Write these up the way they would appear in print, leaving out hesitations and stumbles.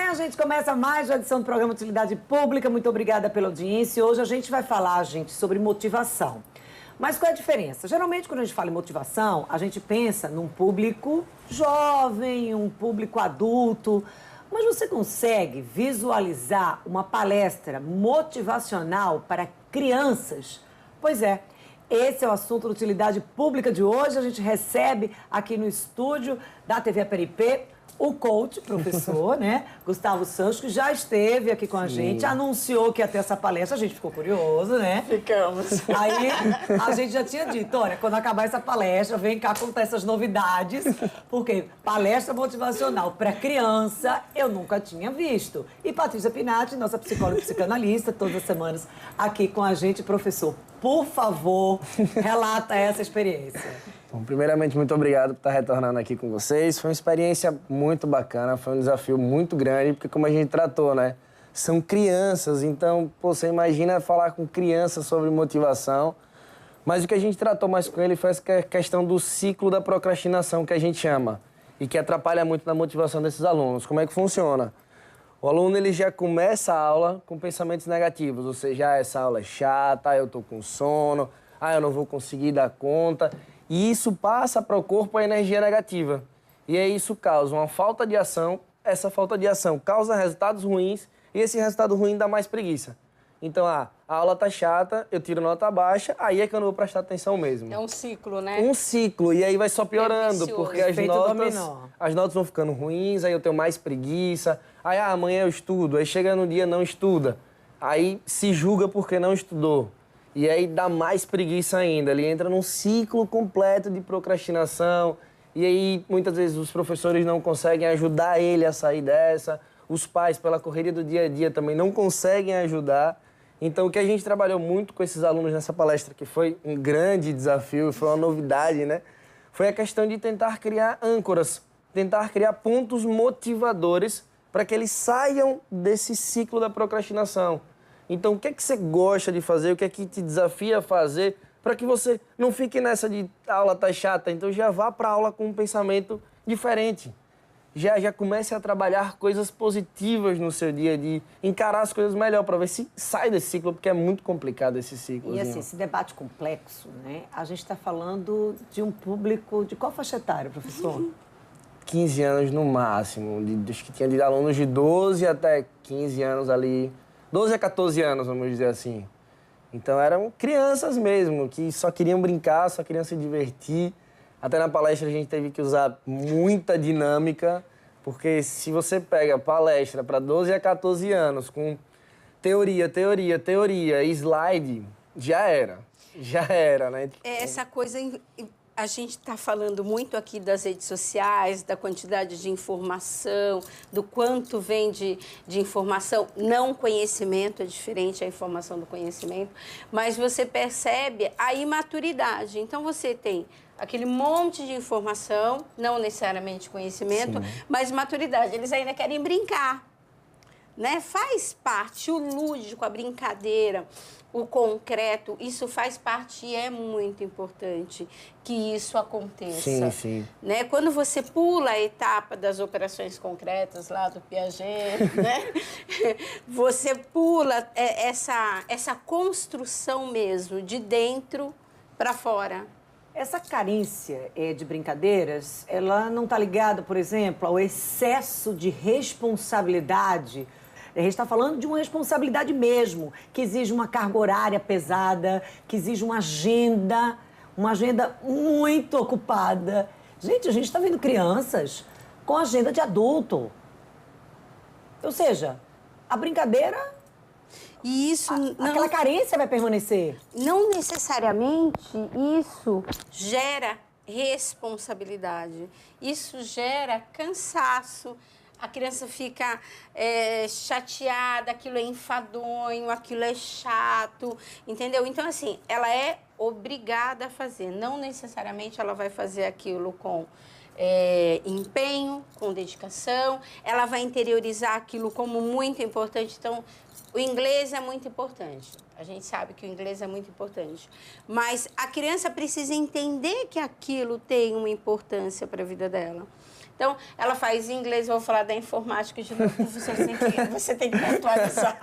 bem, a gente começa mais uma edição do programa Utilidade Pública. Muito obrigada pela audiência. Hoje a gente vai falar, gente, sobre motivação. Mas qual é a diferença? Geralmente, quando a gente fala em motivação, a gente pensa num público jovem, um público adulto. Mas você consegue visualizar uma palestra motivacional para crianças? Pois é. Esse é o assunto da Utilidade Pública de hoje. A gente recebe aqui no estúdio da TV Aperipê o coach, professor, né? Gustavo Santos, que já esteve aqui com a gente, anunciou que ia ter essa palestra, a gente ficou curioso, né? Ficamos. Aí a gente já tinha dito, olha, quando acabar essa palestra, vem cá contar essas novidades, porque palestra motivacional para criança eu nunca tinha visto. E Patrícia Pinatti, nossa psicóloga e psicanalista, todas as semanas aqui com a gente, professor, por favor, relata essa experiência. Bom, primeiramente, muito obrigado por estar retornando aqui com vocês. Foi uma experiência muito bacana, foi um desafio muito grande, porque como a gente tratou, né? São crianças, então, pô, você imagina falar com crianças sobre motivação. Mas o que a gente tratou mais com ele foi essa questão do ciclo da procrastinação, que a gente chama, e que atrapalha muito na motivação desses alunos. Como é que funciona? O aluno, ele já começa a aula com pensamentos negativos, ou seja, essa aula é chata, eu tô com sono, eu não vou conseguir dar conta. E isso passa para o corpo a energia negativa. E aí isso causa uma falta de ação, essa falta de ação causa resultados ruins e esse resultado ruim dá mais preguiça. Então, a aula tá chata, eu tiro nota baixa, aí é que eu não vou prestar atenção mesmo. É um ciclo, né? Um ciclo, e aí vai só piorando, porque as notas vão ficando ruins, aí eu tenho mais preguiça, aí amanhã eu estudo, aí chega no dia não estuda, aí se julga porque não estudou. E aí dá mais preguiça ainda, ele entra num ciclo completo de procrastinação, e aí muitas vezes os professores não conseguem ajudar ele a sair dessa, os pais, pela correria do dia a dia, também não conseguem ajudar. Então, o que a gente trabalhou muito com esses alunos nessa palestra, que foi um grande desafio, foi uma novidade, né? Foi a questão de tentar criar âncoras, tentar criar pontos motivadores para que eles saiam desse ciclo da procrastinação. Então, o que é que você gosta de fazer? O que é que te desafia a fazer para que você não fique nessa de aula tá chata? Então, já vá para a aula com um pensamento diferente. Já comece a trabalhar coisas positivas no seu dia a dia, encarar as coisas melhor para ver se sai desse ciclo, porque é muito complicado esse ciclo. E assim, esse debate complexo, né? A gente está falando de um público de qual faixa etária, professor? 15 anos no máximo, acho que tinha de alunos de 12 até 15 anos ali, 12 a 14 anos, vamos dizer assim. Então eram crianças mesmo, que só queriam brincar, só queriam se divertir. Até na palestra a gente teve que usar muita dinâmica, porque se você pega palestra para 12 a 14 anos com teoria, slide, já era, né? Essa coisa, a gente está falando muito aqui das redes sociais, da quantidade de informação, do quanto vem de informação. Não conhecimento, é diferente a informação do conhecimento, mas você percebe a imaturidade. Então, você tem aquele monte de informação, não necessariamente conhecimento, mas maturidade. Eles ainda querem brincar, né? Faz parte, o lúdico, a brincadeira, o concreto, isso faz parte e é muito importante que isso aconteça. Sim. Né? Quando você pula a etapa das operações concretas lá do Piaget, né? Você pula essa construção mesmo, de dentro para fora. Essa carência de brincadeiras, ela não está ligada, por exemplo, ao excesso de responsabilidade. A gente está falando de uma responsabilidade mesmo, que exige uma carga horária pesada, que exige uma agenda muito ocupada. Gente, a gente está vendo crianças com agenda de adulto. Ou seja, a brincadeira... E isso aquela carência vai permanecer. Não necessariamente isso gera responsabilidade. Isso gera cansaço. A criança fica chateada, aquilo é enfadonho, aquilo é chato, entendeu? Então, assim, ela é obrigada a fazer. Não necessariamente ela vai fazer aquilo com empenho, com dedicação. Ela vai interiorizar aquilo como muito importante. Então, o inglês é muito importante. A gente sabe que o inglês é muito importante. Mas a criança precisa entender que aquilo tem uma importância para a vida dela. Então, ela faz inglês, eu vou falar da informática de novo, você tem que atualizar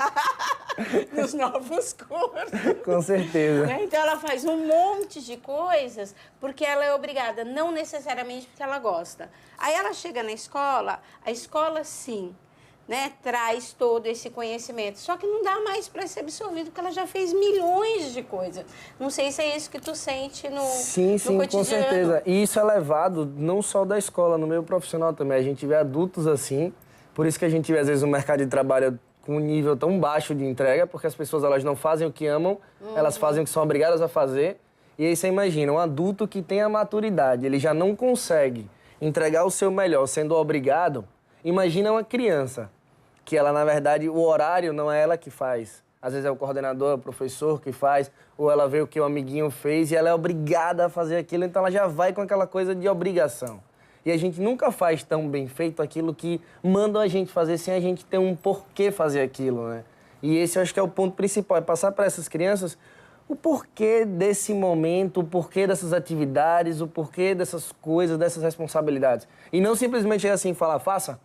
nos novos cursos. Com certeza. Então, ela faz um monte de coisas porque ela é obrigada, não necessariamente porque ela gosta. Aí ela chega na escola, a escola, sim, né, traz todo esse conhecimento. Só que não dá mais para ser absorvido, porque ela já fez milhões de coisas. Não sei se é isso que tu sente no Sim, cotidiano. com certeza. E isso é levado não só da escola, no meio profissional também. A gente vê adultos assim, por isso que a gente vê, às vezes, um mercado de trabalho com um nível tão baixo de entrega, porque as pessoas elas não fazem o que amam, elas fazem o que são obrigadas a fazer. E aí você imagina, um adulto que tem a maturidade, ele já não consegue entregar o seu melhor sendo obrigado. Imagina uma criança, que ela, na verdade, o horário não é ela que faz. Às vezes é o coordenador, é o professor que faz, ou ela vê o que o amiguinho fez e ela é obrigada a fazer aquilo, então ela já vai com aquela coisa de obrigação. E a gente nunca faz tão bem feito aquilo que mandam a gente fazer sem a gente ter um porquê fazer aquilo, né? E esse eu acho que é o ponto principal, é passar para essas crianças o porquê desse momento, o porquê dessas atividades, o porquê dessas coisas, dessas responsabilidades. E não simplesmente chegar assim e falar, faça.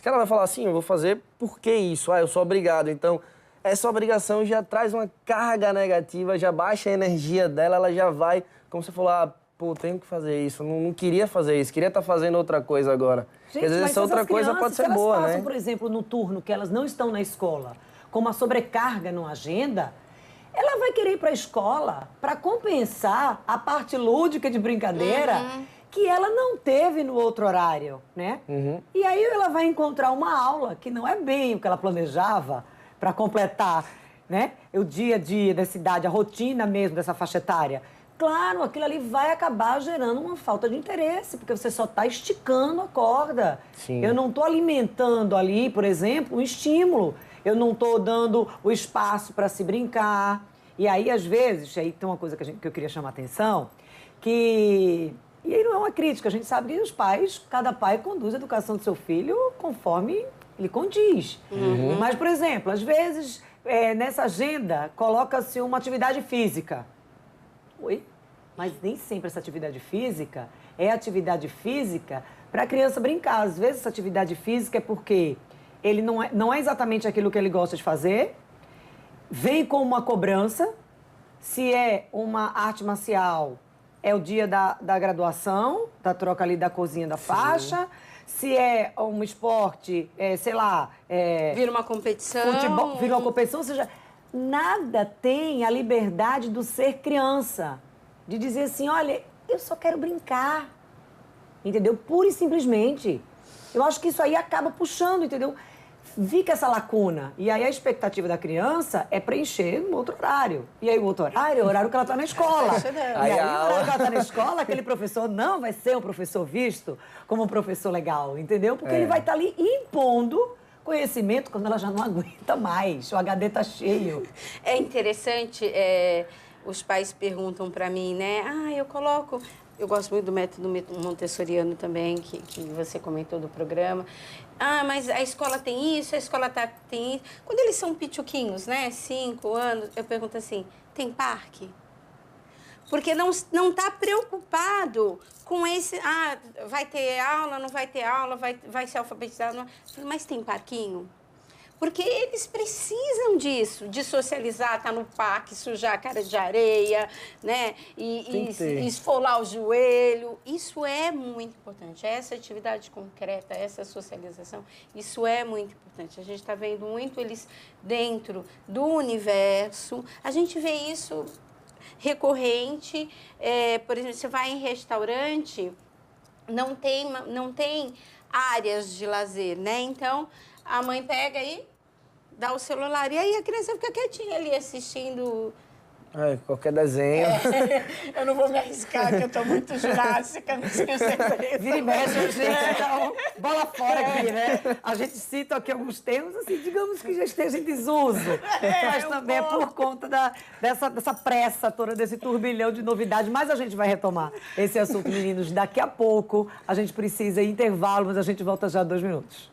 Que ela vai falar assim, eu vou fazer por que isso? Ah, eu sou obrigado. Então, essa obrigação já traz uma carga negativa, já baixa a energia dela, ela já vai, como você falou, ah, pô, tenho que fazer isso, não queria fazer isso, queria estar fazendo outra coisa agora. Gente, às vezes essa outra coisa pode ser boa, né? Se elas passam, por exemplo, no turno que elas não estão na escola, com uma sobrecarga na agenda, ela vai querer ir para a escola para compensar a parte lúdica de brincadeira que ela não teve no outro horário, né? E aí ela vai encontrar uma aula que não é bem o que ela planejava para completar, né? O dia a dia dessa idade, a rotina mesmo dessa faixa etária. Claro, aquilo ali vai acabar gerando uma falta de interesse, porque você só está esticando a corda. Sim. Eu não estou alimentando ali, por exemplo, um estímulo. Eu não estou dando o espaço para se brincar. E aí, às vezes, aí tem uma coisa que eu queria chamar a atenção, que... E aí não é uma crítica, a gente sabe que os pais, cada pai conduz a educação do seu filho conforme ele condiz. Mas, por exemplo, às vezes, nessa agenda, coloca-se uma atividade física. Oi? Mas nem sempre essa atividade física é atividade física para a criança brincar. Às vezes, essa atividade física é porque ele não é exatamente aquilo que ele gosta de fazer, vem com uma cobrança. Se é uma arte marcial, é o dia da graduação, da troca ali da cozinha da faixa. Se é um esporte, sei lá... vira uma competição. Futebol, vira uma competição, ou seja, nada tem a liberdade do ser criança. De dizer assim, olha, eu só quero brincar. Entendeu? Pura e simplesmente. Eu acho que isso aí acaba puxando, entendeu? Fica essa lacuna. E aí a expectativa da criança é preencher um outro horário. E aí o outro horário é o horário que ela está na escola. E aí o horário que ela está na escola, aquele professor não vai ser um professor visto como um professor legal, entendeu? Porque ele vai estar ali impondo conhecimento quando ela já não aguenta mais. O HD está cheio. É interessante, os pais perguntam para mim, né? Ah, eu gosto muito do método montessoriano também, que você comentou do programa. Ah, mas a escola tem isso, a escola tem isso. Quando eles são pituquinhos, né, 5 anos, eu pergunto assim, tem parque? Porque não está preocupado com esse... Ah, vai ter aula, não vai ter aula, vai ser alfabetizado, não. Mas tem parquinho? Porque eles precisam disso, de socializar, estar no parque, sujar a cara de areia, né? E esfolar o joelho. Isso é muito importante. Essa atividade concreta, essa socialização, isso é muito importante. A gente está vendo muito eles dentro do universo. A gente vê isso recorrente. Por exemplo, você vai em restaurante, não tem áreas de lazer, né? Então, a mãe pega aí, dá o celular. E aí a criança fica quietinha ali assistindo. Qualquer desenho. Eu não vou me arriscar, que eu tô muito jurássica, não sei o segredo. Vira e mexe, gente, então, bola fora aqui, né? A gente cita aqui alguns termos, assim, digamos que já esteja em desuso. Mas também é por conta dessa pressa toda, desse turbilhão de novidades. Mas a gente vai retomar esse assunto, meninos, daqui a pouco. A gente precisa ir intervalo, mas a gente volta já 2 minutos.